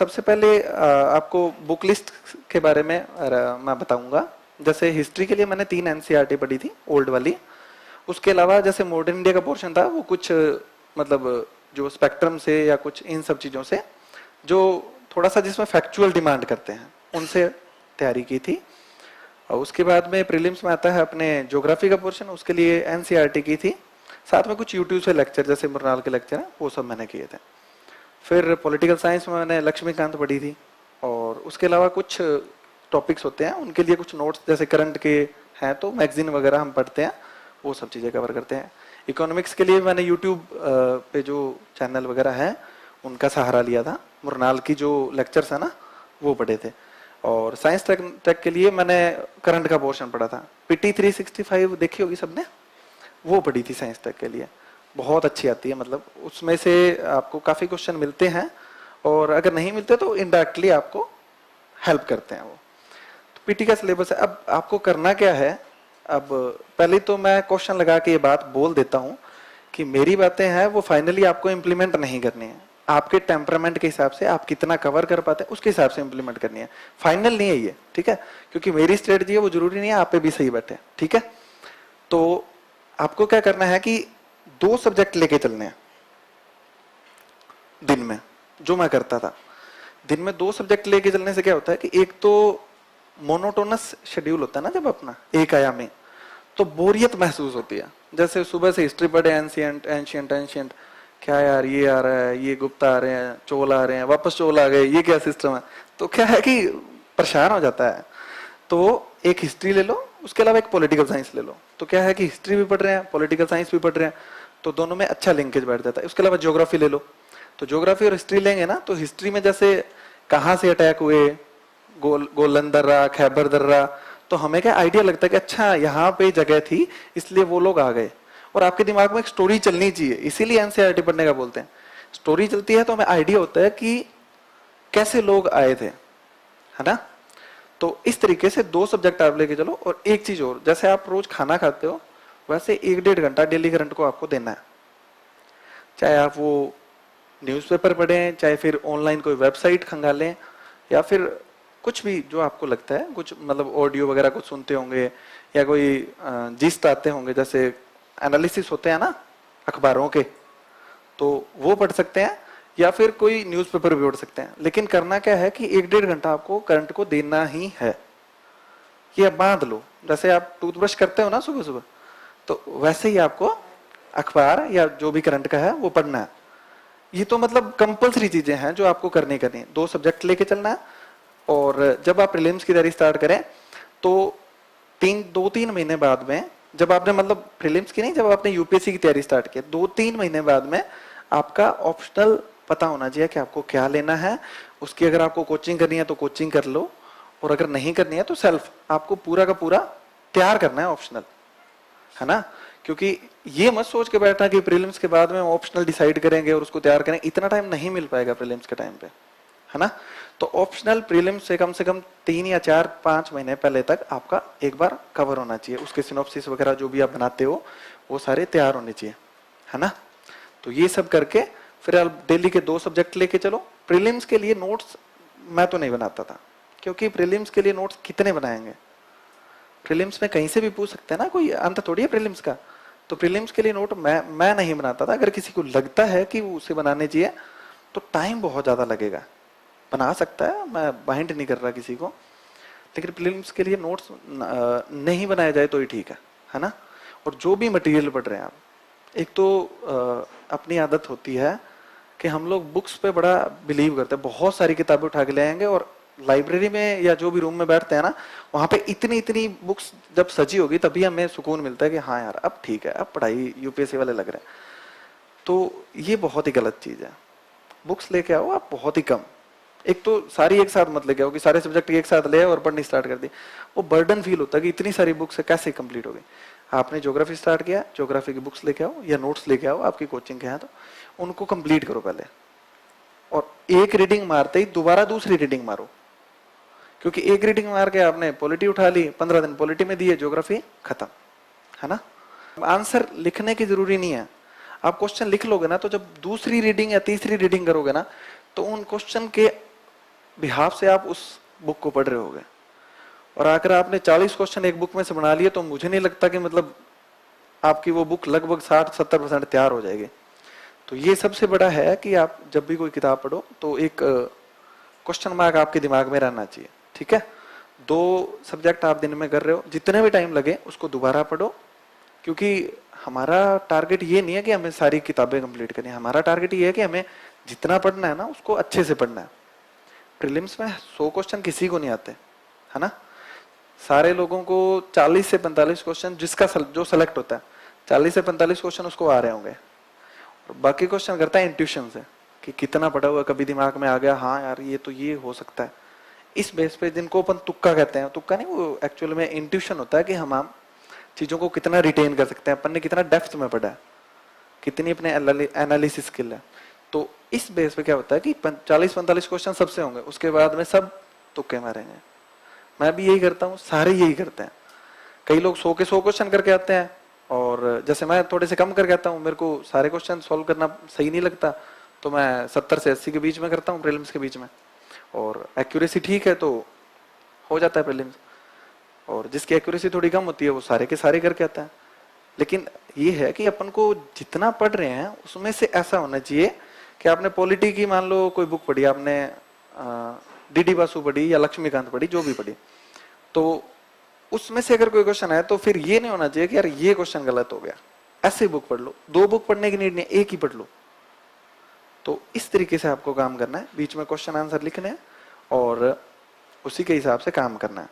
सबसे पहले आपको बुक लिस्ट के बारे में मैं बताऊंगा। जैसे हिस्ट्री के लिए मैंने 3 एनसीईआरटी पढ़ी थी, ओल्ड वाली। उसके अलावा जैसे मॉडर्न इंडिया का पोर्शन था, वो कुछ मतलब जो स्पेक्ट्रम से या कुछ इन सब चीजों से जो थोड़ा सा जिसमें फैक्चुअल डिमांड करते हैं, उनसे तैयारी की थी। और उसके बाद में प्रीलिम्स में आता है अपने ज्योग्राफी का पोर्शन, उसके लिए एनसीईआरटी की थी। साथ में कुछ यूट्यूब से लेक्चर, जैसे मृणाल के लेक्चर हैं, वो सब मैंने किए थे। फिर पॉलिटिकल साइंस में मैंने लक्ष्मीकांत पढ़ी थी। और उसके अलावा कुछ टॉपिक्स होते हैं, उनके लिए कुछ नोट्स जैसे करंट के हैं तो मैगजीन वगैरह हम पढ़ते हैं, वो सब चीज़ें कवर करते हैं। इकोनॉमिक्स के लिए मैंने यूट्यूब पे जो चैनल वगैरह है उनका सहारा लिया था। मृणाल की जो लेक्चर्स है ना, वो पढ़े थे। और साइंस टेक के लिए मैंने करंट का पोर्शन पढ़ा था। पीटी 365 देखी होगी सबने, वो पढ़ी थी साइंस टेक के लिए। बहुत अच्छी आती है, मतलब उसमें से आपको काफी क्वेश्चन मिलते हैं, और अगर नहीं मिलते तो इनडायरेक्टली आपको हेल्प करते हैं वो। तो पीटी का सिलेबस है। अब आपको करना क्या है, अब पहले तो मैं क्वेश्चन लगा के ये बात बोल देता हूं कि मेरी बातें हैं वो फाइनली आपको इंप्लीमेंट नहीं करनी है। आपके टेम्परामेंट के हिसाब से आप कितना कवर कर पाते हैं उसके हिसाब से इंप्लीमेंट करनी है, फाइनल नहीं है ये, ठीक है। क्योंकि मेरी स्ट्रेटजी है, वो जरूरी नहीं है आप पे भी सही बैठे, ठीक है। तो आपको क्या करना है कि 2 सब्जेक्ट लेके चलने हैं दिन में, जो मैं करता था। दिन में 2 सब्जेक्ट लेके चलने से क्या होता है कि एक तो मोनोटोनस शेड्यूल होता है ना, जब अपना एक आयामी, तो बोरियत महसूस होती है। जैसे सुबह से हिस्ट्री पढ़े, एंशियंट एंशियंट एंशियंट, क्या यार ये आ रहा है, ये गुप्ता आ रहे हैं, चोल आ रहे हैं, वापस चोल आ गए, ये क्या सिस्टम है। तो क्या है कि परेशान हो जाता है। तो एक हिस्ट्री ले लो, उसके अलावा एक पॉलिटिकल साइंस ले लो। तो क्या है कि हिस्ट्री भी पढ़ रहे हैं, पॉलिटिकल साइंस भी पढ़ रहे हैं, तो दोनों में अच्छा लिंकेज बैठ जाता है। उसके अलावा ज्योग्राफी ले लो, तो ज्योग्राफी और हिस्ट्री लेंगे ना, तो हिस्ट्री में जैसे कहाँ से अटैक हुए, गोलन दर्रा, खैबर दर्रा, तो हमें क्या आइडिया लगता है कि अच्छा यहाँ पे जगह थी इसलिए वो लोग आ गए। और आपके दिमाग में एक स्टोरी चलनी चाहिए, इसीलिए एनसीईआरटी पढ़ने का बोलते हैं। स्टोरी चलती है तो हमें आइडिया होता है कि कैसे लोग आए थे, है ना। तो इस तरीके से 2 सब्जेक्ट आप लेके चलो। और एक चीज और, जैसे आप रोज खाना खाते हो वैसे 1-1.5 घंटा डेली करंट को आपको देना है। चाहे आप वो न्यूज़पेपर पढ़ें, चाहे फिर ऑनलाइन कोई वेबसाइट खंगालें, या फिर कुछ भी जो आपको लगता है, कुछ मतलब ऑडियो वगैरह कुछ सुनते होंगे, या कोई जिस्ट आते होंगे, जैसे एनालिसिस होते हैं ना अखबारों के, तो वो पढ़ सकते हैं, या फिर कोई न्यूज़पेपर भी पढ़ सकते हैं। लेकिन करना क्या है कि 1-1.5 घंटा आपको करंट को देना ही है। ये बांध लो, जैसे आप टूथब्रश करते हो ना सुबह सुबह, तो वैसे ही आपको अखबार या जो भी करंट का है वो पढ़ना है। ये तो मतलब कंपल्सरी चीजें हैं जो आपको करनी है। 2 सब्जेक्ट लेके चलना है। और जब आप प्रीलिम्स की तैयारी स्टार्ट करें तो 2-3 महीने बाद में, जब आपने मतलब प्रीलिम्स की नहीं, जब आपने यूपीएससी की तैयारी स्टार्ट की, 2-3 महीने बाद में आपका ऑप्शनल पता होना चाहिए कि आपको क्या लेना है। उसकी अगर आपको कोचिंग करनी है तो कोचिंग कर लो, और अगर नहीं करनी है तो सेल्फ आपको पूरा का पूरा तैयार करना है ऑप्शनल, है ना। क्योंकि ये मत सोच के बैठना कि प्रीलिम्स के बाद में ऑप्शनल डिसाइड करेंगे और उसको तैयार करेंगे, इतना टाइम नहीं मिल पाएगा प्रीलिम्स के टाइम पे, है ना। तो ऑप्शनल प्रीलिम्स से कम 3 या 4-5 महीने पहले तक आपका एक बार कवर होना चाहिए। उसके सिनॉप्सिस वगैरह जो भी आप बनाते हो वो सारे तैयार होने चाहिए, है ना। तो ये सब करके फिर आप डेली के 2 सब्जेक्ट लेके चलो। प्रीलिम्स के लिए नोट्स मैं तो नहीं बनाता था, क्योंकि प्रीलिम्स के लिए नोट्स कितने बनाएंगे, प्रीलिम्स में कहीं से भी पूछ सकते हैं ना, कोई अंत थोड़ी है प्रीलिम्स का। तो प्रीलिम्स के लिए नोट मैं नहीं बनाता था। अगर किसी को लगता है कि उसे बनाने चाहिए तो टाइम बहुत ज्यादा लगेगा, बना सकता है, मैं बाइंड नहीं कर रहा किसी को, लेकिन प्रीलिम्स के लिए नोट्स नहीं बनाया जाए तो ही ठीक है ना। और जो भी मटेरियल पढ़ रहे हैं आप, एक तो अपनी आदत होती है कि हम लोग बुक्स पे बड़ा बिलीव करते हैं, बहुत सारी किताबें उठा के ले आएंगे, और लाइब्रेरी में या जो भी रूम में बैठते हैं ना, वहां पे इतनी इतनी बुक्स जब सजी होगी तभी हमें सुकून मिलता है कि हाँ यार अब ठीक है, अब पढ़ाई यूपीएससी वाले लग रहे हैं। तो ये बहुत ही गलत चीज है। बुक्स लेके आओ आप बहुत ही कम। एक तो सारी एक साथ मत लेके आओ कि सारे सब्जेक्ट एक साथ ले और पढ़नी स्टार्ट कर दी, वो बर्डन फील होता है कि इतनी सारी बुक्स है कैसे कंप्लीट होगी। आपने ज्योग्राफी स्टार्ट किया, ज्योग्राफी की बुक्स लेके आओ या नोट्स लेके आओ आपकी कोचिंग के यहाँ, तो उनको कंप्लीट करो पहले, और एक रीडिंग मारते ही दोबारा दूसरी रीडिंग मारो। क्योंकि एक रीडिंग मार के आपने पॉलिटी उठा ली, 15 दिन पॉलिटी में दिए, ज्योग्राफी खत्म, है ना। आंसर लिखने की जरूरी नहीं है, आप क्वेश्चन लिख लोगे ना, तो जब दूसरी रीडिंग या तीसरी रीडिंग करोगे ना, तो उन क्वेश्चन के बिहाफ से आप उस बुक को पढ़ रहे होगे, और आकर आपने 40 क्वेश्चन एक बुक में से बना लिए, तो मुझे नहीं लगता कि मतलब आपकी वो बुक लगभग 60-70% तैयार हो जाएगी। तो ये सबसे बड़ा है कि आप जब भी कोई किताब पढ़ो तो एक क्वेश्चन मार्क आपके दिमाग में रहना चाहिए, ठीक है। 2 सब्जेक्ट आप दिन में कर रहे हो, जितने भी टाइम लगे उसको दोबारा पढ़ो, क्योंकि हमारा टारगेट ये नहीं है कि हमें सारी किताबें कंप्लीट करनी है, हमारा टारगेट ये है कि हमें जितना पढ़ना है ना उसको अच्छे से पढ़ना है। प्रीलिम्स में 100 क्वेश्चन किसी को नहीं आते, है ना। सारे लोगों को 40 से 45 क्वेश्चन जिसका जो सेलेक्ट होता है, 40 से 45 क्वेश्चन उसको आ रहे होंगे, और बाकी क्वेश्चन करता है इंट्यूशन से कि कितना पढ़ा हुआ, कभी दिमाग में आ गया हाँ यार ये तो ये हो सकता है। इस बेस पे जिनको अपन तुक्का कहते हैं, तुक्का नहीं, वो एक्चुअल में इंट्यूशन होता है कि हम चीजों को कितना रिटेन कर सकते हैं, अपन ने कितना डेप्थ में पढ़ा है, कितनी अपने एनालिसिस स्किल है। तो इस बेस पे क्या होता है कि 40-45 क्वेश्चन सबसे होंगे, उसके बाद में सब तुक्के मारेंगे। मैं भी यही करता हूँ, सारे यही करते हैं। कई लोग 100 के 100 क्वेश्चन करके आते हैं, और जैसे मैं थोड़े से कम करके आता हूँ, मेरे को सारे क्वेश्चन सॉल्व करना सही नहीं लगता, तो मैं 70 से 80 के बीच में करता हूँ प्रीलिम्स के बीच में, और एक्यूरेसी ठीक है तो हो जाता है प्रीलिम्स। और जिसकी एक्यूरेसी थोड़ी कम होती है वो सारे के सारे करके आता है। लेकिन ये है कि अपन को जितना पढ़ रहे हैं उसमें से ऐसा होना चाहिए कि आपने पॉलिटी की मान लो कोई बुक पढ़ी, आपने डीडी बासु पढ़ी या लक्ष्मीकांत पढ़ी, जो भी पढ़ी, तो उसमें से अगर कोई क्वेश्चन है तो फिर ये नहीं होना चाहिए कि यार ये क्वेश्चन गलत हो गया, ऐसे बुक पढ़ लो। 2 बुक पढ़ने की नीड नहीं, एक ही पढ़ लो। तो इस तरीके से आपको काम करना है, बीच में क्वेश्चन आंसर लिखने हैं और उसी के हिसाब से काम करना है।